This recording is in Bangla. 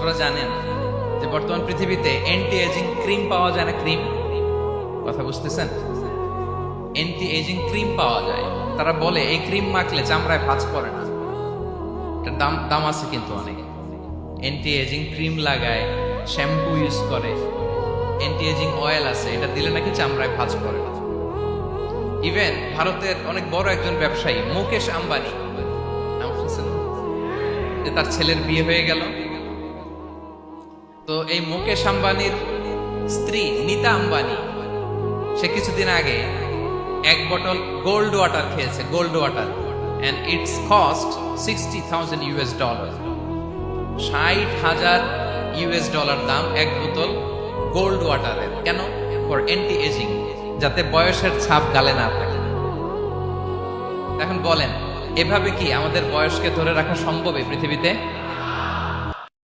আপনারা জানেন যে বর্তমান পৃথিবীতে অ্যান্টি এজিং ক্রিম পাওয়া যায় না? ক্রিম, কথা বুঝতেছেন? অ্যান্টি এজিং ক্রিম পাওয়া যায়। তারা বলে এই ক্রিম মাখলে চামড়ায় ভাঁজ পড়ে না। এটার দাম দাম আছে কিন্তু অনেক। অ্যান্টি এজিং ক্রিম লাগায়, শ্যাম্পু ইউজ করে, অ্যান্টি এজিং অয়েল আছে, এটা দিলে নাকি চামড়ায় ভাঁজ পড়ে না। ইভেন ভারতের অনেক বড় একজন ব্যবসায়ী মুকেশ আম্বানি, নাম শুনছেন? যে তার ছেলের বিয়ে হয়ে গেল, তো এই মুকেশ আম্বানির স্ত্রী নীতা আম্বানি, সে কিছুদিন আগে এক বোতল গোল্ড ওয়াটার খেয়েছে, gold water, and its cost $60,000। $60,000 দাম এক বোতল গোল্ড ওয়াটারের। কেন? ফর অ্যান্টি এজিং, যাতে বয়সের ছাপ গালে না থাকে। এখন বলেন, এভাবে কি আমাদের বয়সকে ধরে রাখা সম্ভব এই পৃথিবীতে?